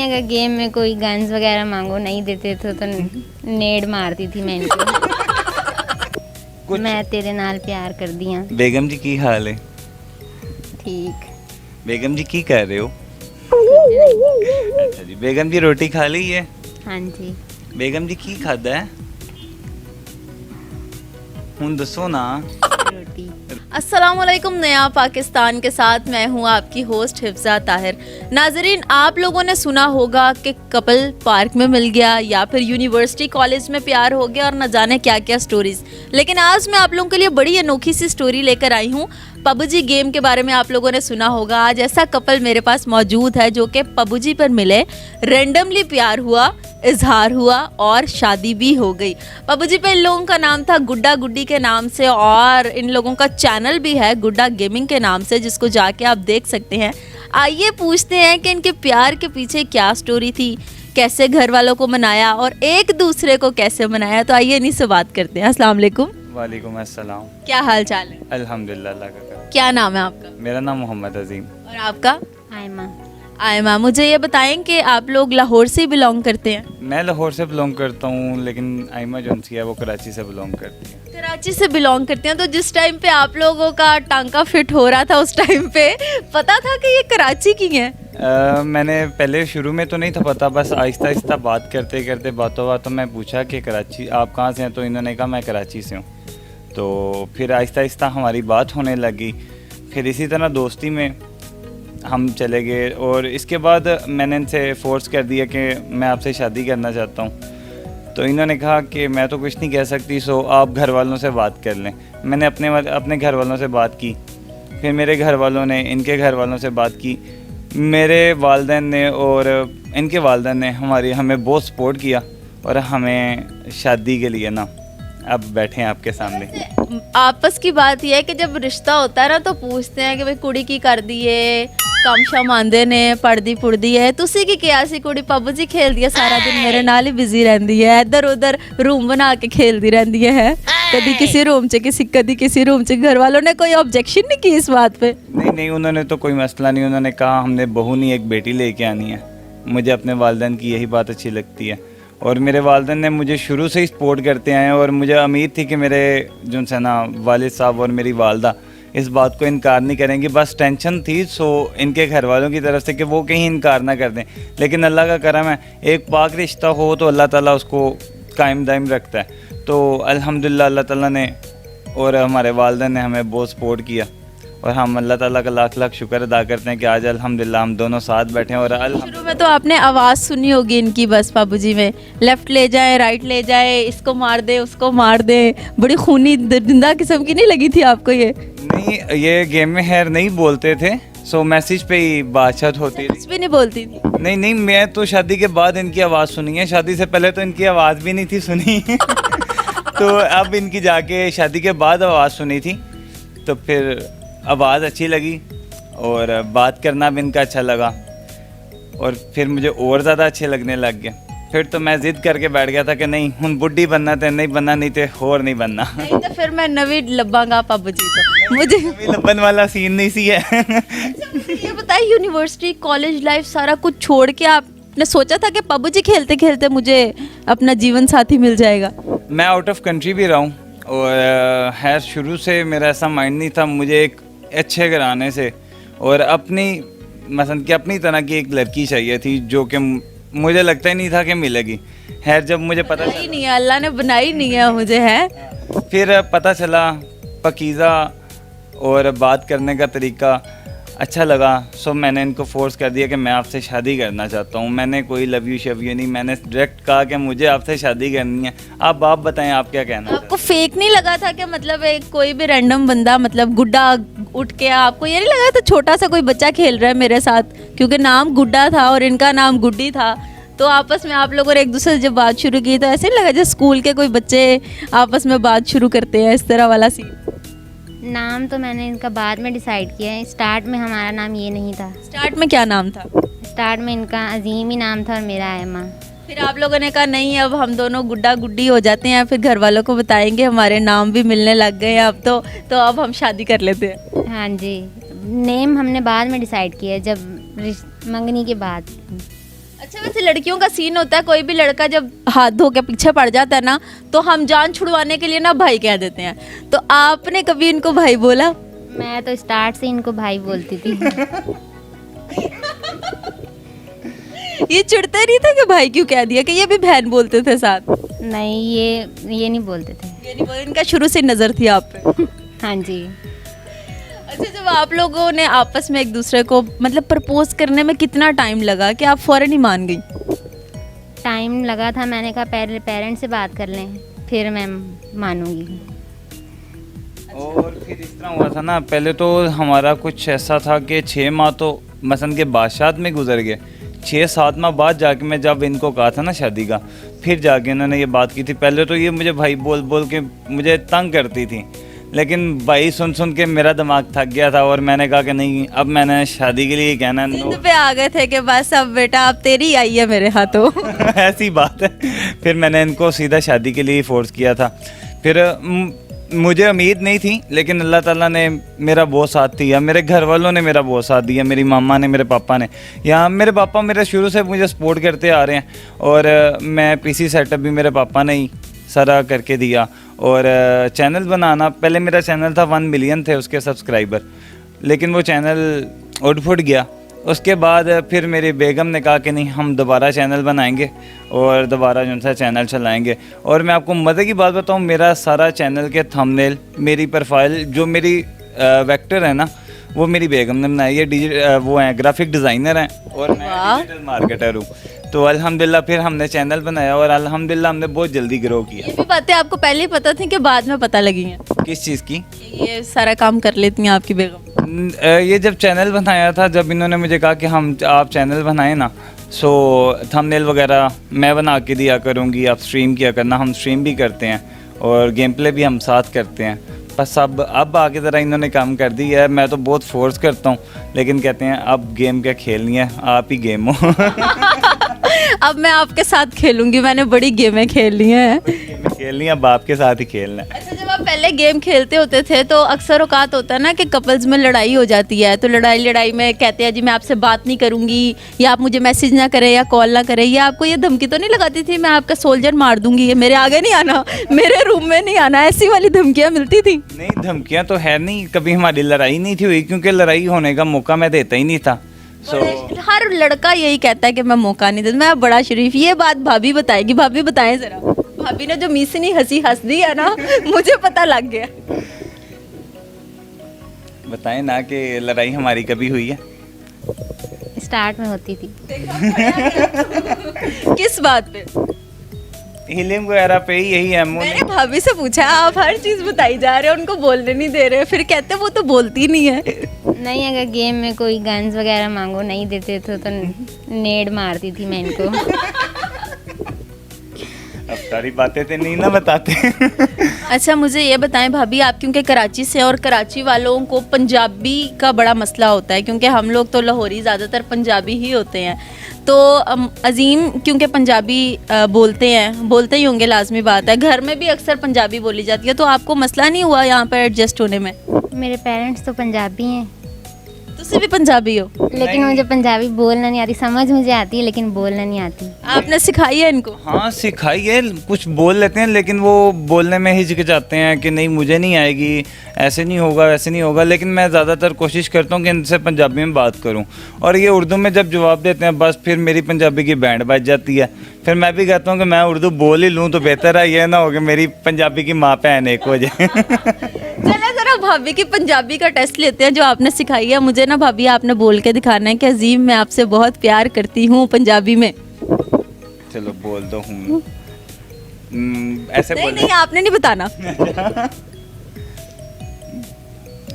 अगर गेम में कोई गन्स वगैरह मांगो नहीं देते तो नेड मारती थी मैं इनको। मैं तेरे नाल प्यार कर दिया। बेगम जी की हाल है? ठीक। बेगम जी की कर रहे हो? अच्छा जी। बेगम जी रोटी खा ली है? हाँ जी। बेगम जी की खादा है हुन दसो ना। रोटी। अस्सलामुअलैकुम। नया पाकिस्तान के साथ मैं हूं आपकी होस्ट हिफ्जा ताहिर। नाजरीन, आप लोगों ने सुना होगा कि कपल पार्क में मिल गया या फिर यूनिवर्सिटी कॉलेज में प्यार हो गया और न जाने क्या क्या स्टोरीज। लेकिन आज मैं आप लोगों के लिए बड़ी अनोखी सी स्टोरी लेकर आई हूं। पबजी गेम के बारे में आप लोगों ने सुना होगा। आज ऐसा कपल मेरे पास मौजूद है जो कि पबजी पर मिले, रेंडमली प्यार हुआ, इजहार हुआ और शादी भी हो गई। पबजी पे इन लोगों का नाम था गुड्डा गुड्डी के नाम से, और इन लोगों का चैनल भी है गुड्डा गेमिंग के नाम से, जिसको जाके आप देख सकते हैं। आइए पूछते हैं कि इनके प्यार के पीछे क्या स्टोरी थी, कैसे घर वालों को मनाया और एक दूसरे को कैसे मनाया। तो आइए इन्हीं से बात करते हैं। अस्सलाम वालेकुम। वालेकुम अस्सलाम। क्या हाल चाल है? अल्हम्दुलिल्लाह, अल्लाह का करम। क्या नाम है आपका? मेरा नाम मोहम्मद अजीम। और आपका? आयमा। आयमा। मुझे ये बताएं कि आप लोग लाहौर से बिलोंग करते हैं? मैं लाहौर से बिलोंग करता हूँ, लेकिन आइमा जोनसी है वो कराची से बिलोंग करती है। कराची से बिलोंग करते हैं। तो जिस टाइम पे आप लोगों का टांका फिट हो रहा था उस टाइम पे पता था कि ये कराची की हैं? मैंने पहले शुरू में तो नहीं था पता, बस आहिस्ता आहिस्ता बात करते करते बातों बातों मैं पूछा कि कराची आप कहाँ से हैं, तो इन्होंने कहा मैं कराची से हूँ। तो फिर आहिस्ता आहिस्ता हमारी बात होने लगी, फिर इसी तरह दोस्ती में हम चले गए। और इसके बाद मैंने इनसे फोर्स कर दिया कि मैं आपसे शादी करना चाहता हूँ। तो इन्होंने कहा कि मैं तो कुछ नहीं कह सकती, सो आप घर वालों से बात कर लें। मैंने अपने घर वालों से बात की, फिर मेरे घर वालों ने इनके घर वालों से बात की, मेरे वालिदैन ने और इनके वालिदैन ने हमें बहुत सपोर्ट किया और हमें शादी के लिए ना अब बैठे हैं आपके सामने। आपस की बात यह है कि जब रिश्ता होता है ना तो पूछते हैं कि भाई कुड़ी की कर दी है, कम शम आंदे ने, पढ़दी पुढ़दी है, तुसी की क्या सी कुड़ी पबजी खेल दी है, सारा दिन मेरे नाल ही बिजी रहती है, इधर उधर रूम बना के खेलती रहती है, कभी किसी रूम च कभी किसी रूम च। घर वालों ने कोई ऑब्जेक्शन नहीं की इस बात पे? नहीं, उन्होंने तो कोई मसला नहीं। उन्होंने कहा हमने बहू नहीं एक बेटी लेके आनी है। मुझे अपने वालिदैन की यही बात अच्छी लगती है और मेरे वालिदैन ने मुझे शुरू से ही सपोर्ट करते आए हैं और मुझे उम्मीद थी कि मेरे जो है ना वालिद साहब और मेरी वालदा इस बात को इनकार नहीं करेंगे। बस टेंशन थी सो इनके घर वालों की तरफ से कि वो कहीं इनकार ना कर दें, लेकिन अल्लाह का करम है, एक पाक रिश्ता हो तो अल्लाह ताला उसको कायम दायम रखता है। तो अल्हम्दुलिल्लाह अल्लाह ताला ने और हमारे वालिदैन ने हमें बहुत सपोर्ट किया और हम अल्लाह ताला का लाख लाख शुक्र अदा करते हैं कि आज अल्हम्दुलिल्लाह हम दोनों साथ बैठे हैं। और शुरू में तो आपने आवाज़ सुनी होगी इनकी, बस पबजी में लेफ्ट ले जाए, राइट ले जाए, इसको मार दे, उसको मार दे, बड़ी खूनी दरिंदा किस्म की नहीं लगी थी आपको ये? नहीं, ये गेम में खैर नहीं बोलते थे, सो मैसेज पे ही बातचीत होती थी। कुछ भी नहीं बोलती थी? नहीं, मैं तो शादी के बाद इनकी आवाज़ सुनी है, शादी से पहले तो इनकी आवाज़ भी नहीं थी सुनी तो अब इनकी जाके शादी के बाद आवाज़ सुनी थी, तो फिर आवाज़ अच्छी लगी और बात करना भी इनका अच्छा लगा और फिर मुझे और ज़्यादा अच्छे लगने लग गए। फिर तो मैं ज़िद करके बैठ गया था कि नहीं हुन बुढ़ी बनना तो नहीं बनना, नहीं तो और नहीं बनना। नहीं तो फिर मैं नवी लब्बांगा पबजी। तो मुझे लब्बन वाला सीन नहीं सी है ये बताइए, यूनिवर्सिटी कॉलेज लाइफ सारा कुछ छोड़ के आपने सोचा था कि पबजी खेलते खेलते मुझे अपना जीवन साथी मिल जाएगा? मैं आउट ऑफ कंट्री भी रहा हूँ और है शुरू से मेरा ऐसा माइंड नहीं था। मुझे एक अच्छे घराने से और अपनी मसलन कि अपनी तरह की एक लड़की चाहिए थी जो कि मुझे लगता ही नहीं था कि मिलेगी। खैर जब मुझे पता ही नहीं है, अल्लाह ने बनाई नहीं है मुझे, है फिर पता चला पकीज़ा और बात करने का तरीका अच्छा लगा, सो मैंने इनको फोर्स कर दिया कि मैं आपसे शादी करना चाहता हूँ। मैंने कोई लव यू शव यू नहीं, मैंने डायरेक्ट कहा कि मुझे आपसे शादी करनी है। आप बताएं आप क्या कहना आपको फेक नहीं लगा था कि मतलब एक कोई भी रैंडम बंदा मतलब गुड्डा उठ के, आपको ये नहीं लगा था छोटा सा कोई बच्चा खेल रहा है मेरे साथ? क्योंकि नाम गुड्डा था और इनका नाम गुड्डी था, तो आपस में आप लोगों ने एक दूसरे से जब बात शुरू की तो ऐसे नहीं लगा जैसे स्कूल के कोई बच्चे आपस में बात शुरू करते हैं, इस तरह वाला सीन? नाम तो मैंने इनका बाद में डिसाइड किया है। स्टार्ट में हमारा नाम ये नहीं था। स्टार्ट में क्या नाम था? स्टार्ट में इनका अजीम ही नाम था और मेरा आयमा। फिर आप लोगों ने कहा नहीं अब हम दोनों गुड्डा गुड्डी हो जाते हैं, फिर घर वालों को बताएंगे हमारे नाम भी मिलने लग गए हैं अब तो अब हम शादी कर लेते हैं। हाँ जी, नेम हमने बाद में डिसाइड किया जब मंगनी के बाद। अच्छा, वैसे लड़कियों का सीन होता है, कोई भी लड़का जब हाथ धो के पीछे पड़ जाता है ना, तो हम जान छुड़वाने के लिए ना भाई कह देते हैं। तो आपने कभी इनको भाई बोला? मैं तो स्टार्ट से इनको भाई बोलती थी। ये चिढ़ते नहीं थे कि भाई क्यों कह दिया, कि ये भी बहन बोलते थे साथ? नहीं, ये नहीं बोलते थे। ये नहीं बोले, इनका शुरू से नजर थी आप पे। हाँ जी। अच्छा, जब आप लोगों ने आपस में एक दूसरे को मतलब प्रपोज करने में कितना टाइम लगा कि आप फौरन ही मान गई? टाइम लगा था, मैंने कहा पहले पेरेंट्स से बात कर लें फिर मैं मानूंगी। और फिर इस तरह हुआ था ना, पहले तो हमारा कुछ ऐसा था कि 6 माह तो मसन के बादशाह में गुजर गए। 6-7 माह बाद जाके मैं जब इनको कहा था ना शादी का, फिर जाके इन्होंने ये बात की थी। पहले तो ये मुझे भाई बोल बोल के मुझे तंग करती थी, लेकिन भाई सुन सुन के मेरा दिमाग थक गया था और मैंने कहा कि नहीं, अब मैंने शादी के लिए कहना नो। जिद पे आ गए थे कि बस अब बेटा अब तेरी आई है मेरे हाथों। ऐसी बात है। फिर मैंने इनको सीधा शादी के लिए फोर्स किया था। फिर मुझे उम्मीद नहीं थी, लेकिन अल्लाह ताला ने मेरा बहुत साथ दिया, मेरे घर वालों ने मेरा बहुत साथ दिया, मेरी मामा ने, मेरे पापा ने। यहाँ मेरे पापा मेरे शुरू से मुझे सपोर्ट करते आ रहे हैं, और मैं पीसी सेटअप भी मेरे पापा ने ही सारा करके दिया। और चैनल बनाना, पहले मेरा चैनल था 1 मिलियन थे उसके सब्सक्राइबर, लेकिन वो चैनल उठ फुट गया। उसके बाद फिर मेरी बेगम ने कहा कि नहीं, हम दोबारा चैनल बनाएंगे और दोबारा जो सा चैनल चलाएंगे। और मैं आपको मज़े की बात बताऊं, मेरा सारा चैनल के थंबनेल, मेरी प्रोफाइल, जो मेरी वेक्टर है ना, वो मेरी बेगम ने बनाई है। वो हैं ग्राफिक डिज़ाइनर हैं और मैं डिजिटल मार्केटर हूँ। तो अल्हम्दुलिल्लाह फिर हमने चैनल बनाया और अल्हम्दुलिल्लाह हमने बहुत जल्दी ग्रो किया। ये भी बातें आपको पहले ही पता थी कि बाद में पता लगी हैं? किस चीज़ की? ये सारा काम कर लेती हैं आपकी बेगम? ये जब चैनल बनाया था, जब इन्होंने मुझे कहा कि आप चैनल बनाएं ना, सो थंबनेल वगैरह मैं बना के दिया करूँगी, आप स्ट्रीम किया करना। हम स्ट्रीम भी करते हैं और गेम प्ले भी हम साथ करते हैं। बस अब आगे ज़रा इन्होंने काम कर दी है। मैं तो बहुत फोर्स करता हूँ, लेकिन कहते हैं अब गेम क्या खेलनी है, आप ही गेम हो। अब मैं आपके साथ खेलूंगी, मैंने बड़ी गेमें खेल ली हैं। खेलनी है, अब आपके साथ ही खेलना है। अच्छा, जब आप पहले गेम खेलते होते थे तो अक्सर औकात होता है ना कि कपल्स में लड़ाई हो जाती है, तो लड़ाई में कहते हैं जी मैं आपसे बात नहीं करूंगी, या आप मुझे मैसेज ना करें या कॉल ना करें, या आपको ये धमकी तो नहीं लगाती थी मैं आपका सोल्जर मार दूंगी, ये मेरे आगे नहीं आना, मेरे रूम में नहीं आना, ऐसी वाली धमकियाँ मिलती थी? नहीं, धमकियाँ तो है नहीं, कभी हमारी लड़ाई नहीं थी हुई, क्योंकि लड़ाई होने का मौका मैं देता ही नहीं था। हर लड़का यही कहता है कि मैं मौका नहीं देता। मैं बड़ा शरीफ, ये बात भाभी बताएगी। भाभी बताएं जरा। भाभी ने जो मीसनी हंसी हंस दी है ना, मुझे पता लग गया। बताएं ना कि लड़ाई हमारी कभी हुई है? स्टार्ट में होती थी। किस बात पे? हीलिंग वगैरह पे ही, यही है। मैंने भाभी से पूछा, आप हर चीज बताई जा रहे हो, उनको बोलने नहीं दे रहे, फिर कहते वो तो बोलती नहीं है। नहीं, अगर गेम में कोई गन्स वगैरह मांगो नहीं देते तो नेड मारती थी मैं इनको। अब सारी बातें तो नहीं ना बताते। अच्छा, मुझे ये बताएं भाभी, आप क्योंकि कराची से, और कराची वालों को पंजाबी का बड़ा मसला होता है, क्योंकि हम लोग तो लाहौरी ज़्यादातर पंजाबी ही होते हैं। तो अजीम क्योंकि पंजाबी बोलते ही होंगे, लाजमी बात है, घर में भी अक्सर पंजाबी बोली जाती है, तो आपको मसला नहीं हुआ यहाँ पर एडजस्ट होने में? मेरे पेरेंट्स तो पंजाबी हैं। तुसी भी पंजाबी हो? लेकिन मुझे पंजाबी बोलना नहीं आती, समझ मुझे आती है लेकिन बोलना नहीं आती। आपने सिखाई है इनको? हाँ, सिखाई है, कुछ बोल लेते हैं, लेकिन वो बोलने में हिचकिचाते हैं कि नहीं मुझे नहीं आएगी, ऐसे नहीं होगा, वैसे नहीं होगा। लेकिन मैं ज़्यादातर कोशिश करता हूँ कि इनसे पंजाबी में बात करूँ, और ये उर्दू में जब जवाब देते हैं, बस फिर मेरी पंजाबी की बैंड बज जाती है। फिर मैं भी कहता हूँ कि मैं उर्दू बोल ही लूँ तो बेहतर है, ये ना हो कि मेरी पंजाबी की माँ बहन एक हो जाए। चले जरा भाभी की पंजाबी का टेस्ट लेते हैं जो आपने सिखाई है। मुझे ना भाभी आपने बोल के दिखाना है कि अजीम मैं आपसे बहुत प्यार करती हूँ पंजाबी में। चलो बोल दो हूँ। ऐसे नहीं बोल नहीं, आपने नहीं बताना।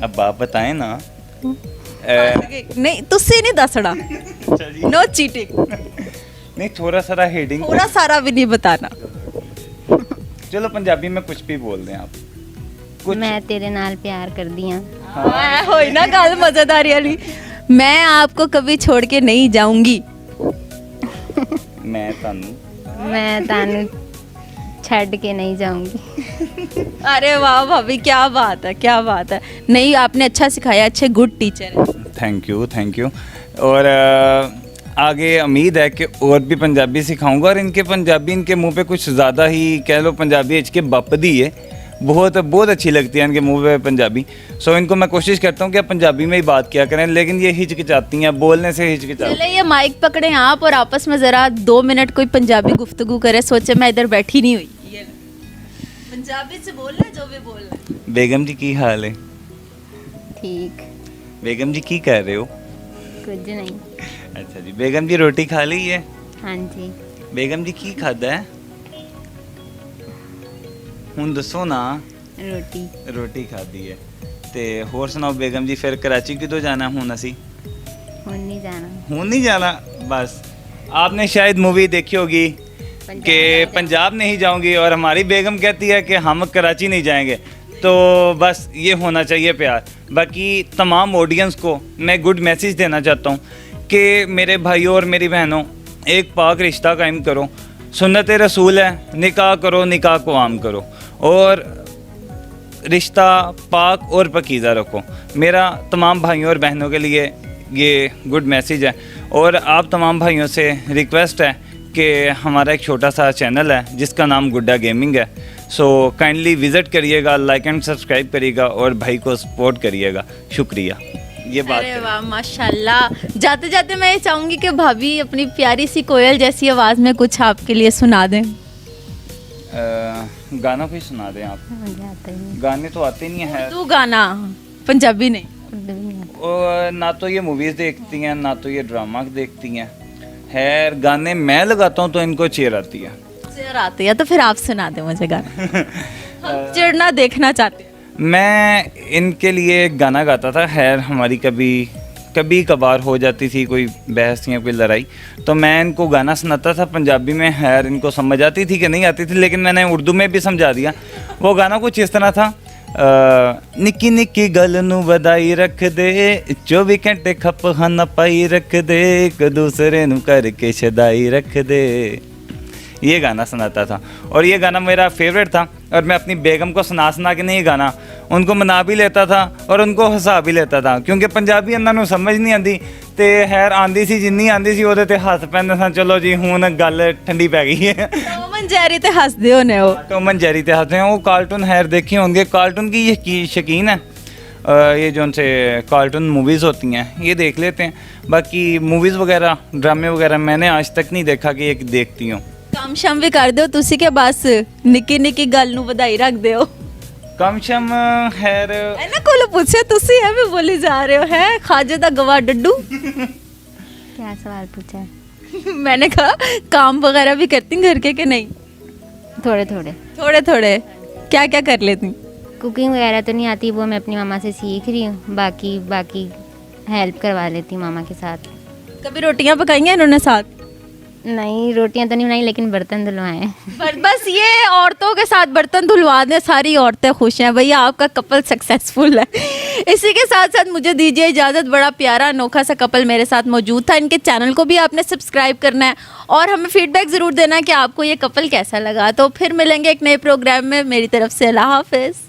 अब आप बताएं ना। नहीं, तुसी नहीं दसना, नो चीटिंग। नहीं, थोड़ा सारा हेडिंग, थोड़ा सारा भी नहीं बताना। चलो पंजाबी में कुछ भी बोल दें आप। कुछ मैं तेरे नाल प्यार कर दिया। हाँ, होई ना गल मजेदारी वाली। मैं आपको कभी छोड़ के नहीं जाऊंगी। मैं तानू छड़ के नहीं जाऊंगी। अरे वाह भाभी, क्या बात है, क्या बात है। नहीं, आपने अच्छा सिखाया, अच्छे गुड टीचर है। Thank you. और आगे उम्मीद है कि और भी पंजाबी सिखाऊंगा और इनके पंजाबी इनके मुंह पे कुछ ज़्यादा ही कह लो पंजाबी के बपदी है, बहुत बहुत अच्छी लगती है इनके मुंह पे पंजाबी। सो इनको मैं कोशिश करता हूँ कि आप पंजाबी में ही बात किया करें, लेकिन ये हिचकिचाती हैं, बोलने से हिचकिचाती चले ये माइक पकड़े आप और आपस में ज़रा 2 मिनट कोई पंजाबी गुफ्तगू करे। सोचे मैं इधर बैठी नहीं हुई, ये ले। पंजाबी से बोलना जो भी बोलना। हैं। बेगम जी की हाल है? ठीक, बेगम जी की कर रहे हो? कुछ नहीं। अच्छा जी, बेगम जी रोटी खा ली है? हाँ जी। बेगम जी की खादा है ਹੁਣ ਦੱਸੋ ਨਾ। ਰੋਟੀ ਖਾਦੀ ਹੈ ਤੇ ਹੋਰ ਸੁਣਾਓ ਬੇਗਮ ਜੀ, ਫਿਰ कराची ਕਿਦੋਂ ਜਾਣਾ ਹੁਣ ਅਸੀਂ? ਹੁਣ नहीं जाना। ਹੁਣ नहीं जाना? बस आपने शायद मूवी देखी होगी कि पंजाब नहीं जाऊंगी और हमारी बेगम कहती है कि हम कराची नहीं जाएंगे, तो बस ये होना चाहिए प्यार। बाकी तमाम ऑडियंस को मैं गुड मैसेज देना चाहता हूँ कि मेरे भाइयों और मेरी बहनों, एक पाक रिश्ता कायम करो, सुन्नत रसूल है, निकाह करो, निकाह को आम करो और रिश्ता पाक और पकीज़ा रखो। मेरा तमाम भाइयों और बहनों के लिए ये गुड मैसेज है। और आप तमाम भाइयों से रिक्वेस्ट है कि हमारा एक छोटा सा चैनल है जिसका नाम गुड्डा गेमिंग है, सो काइंडली विज़िट करिएगा, लाइक एंड सब्सक्राइब करिएगा और भाई को सपोर्ट करिएगा। शुक्रिया। ये बात अरे वाह माशाल्लाह। जाते जाते मैं ये चाहूँगी कि भाभी अपनी प्यारी सी कोयल जैसी आवाज़ में कुछ आपके लिए सुना दें। गाना कोई सुना दें आप? मुझे आता ही नहीं, गाने तो आते नहीं हैं। तू गाना, पंजाबी नहीं। उर्दू भी नहीं आता। और ना तो ये मूवीज़ देखती हैं ना तो ये ड्रामा देखती हैं। खैर गाने मैं लगाता हूँ तो इनको चेयर आती है। चेयर आती है तो फिर आप सुना दें मुझे गाना। हम चिढ़ना देखना चाहते हैं। मैं इनके लिए एक गाना गाता था। खैर हमारी कभी कभार हो जाती थी कोई बहस या कोई लड़ाई, तो मैं इनको गाना सुनाता था पंजाबी में। खैर इनको समझ आती थी कि नहीं आती थी, लेकिन मैंने उर्दू में भी समझा दिया। वो गाना कुछ इस तरह था, निक्की निक्की गल नू वधाई रख दे, 24 घंटे खप हन पाई रख दे, एक दूसरे नू करके शदाई रख दे। ये गाना सुनाता था और ये गाना मेरा फेवरेट था और मैं अपनी बेगम को सुना के नहीं गाना उनको मना भी लेता था और उनको हंसा भी लेता था, क्योंकि पंजाबी उन्होंने समझ नहीं आती। तो खैर आंदी सी जिन्नी आंदी सी ਉਹਦੇ ਤੇ ਹੱਸ ਪੈਂਦੇ ਸਾਂ। ਚਲੋ ਜੀ ਹੁਣ ਗੱਲ ਠੰਡੀ ਪੈ ਗਈ ਹੈ। टॉम जेरी ते हंसदे होने हो। टॉम एंड जेरी ते हंसते हैं वो। कार्टून खैर देखे होंगे, कार्टून की ये शकीन है। ये जो उनसे कार्टून मूवीज़ होती हैं ये देख लेते हैं। बाकी मूवीज़ वगैरह ड्रामे वगैरह मैंने आज तक नहीं देखा कि एक देखती हूँ। काम शम भी कर दो तुसी के बस निक्की निक्की गल नू वधाई रख दे हो। कम शम खैर ਇਹਨਾਂ ਕੋਲੋਂ ਪੁੱਛਿਆ ਤੁਸੀਂ ਐਵੇਂ ਬੋਲੀ ਜਾ ਰਹੇ ਹੋ ਹੈ ਖਾਜੇ ਦਾ ਗਵਾ ਡੱਡੂ। क्या सवाल पूछा है? मैंने कहा काम वगैरह भी करती घर के कि नहीं? थोड़े थोड़े। थोड़े थोड़े क्या क्या कर लेती? कुकिंग वगैरह तो नहीं आती, वो मैं अपनी मामा से सीख रही हूँ। बाकी हेल्प करवा लेती हूँ मामा के साथ। कभी रोटियां पकाई हैं इन्होंने साथ? नहीं, रोटियां तो नहीं बनाई लेकिन बर्तन धुलवाए हैं। पर बस ये औरतों के साथ बर्तन धुलवा दें, सारी औरतें खुश हैं भैया, आपका कपल सक्सेसफुल है। इसी के साथ साथ मुझे दीजिए इजाज़त। बड़ा प्यारा अनोखा सा कपल मेरे साथ मौजूद था। इनके चैनल को भी आपने सब्सक्राइब करना है और हमें फीडबैक ज़रूर देना है कि आपको ये कपल कैसा लगा। तो फिर मिलेंगे एक नए प्रोग्राम में। मेरी तरफ से अल्लाह हाफिज़।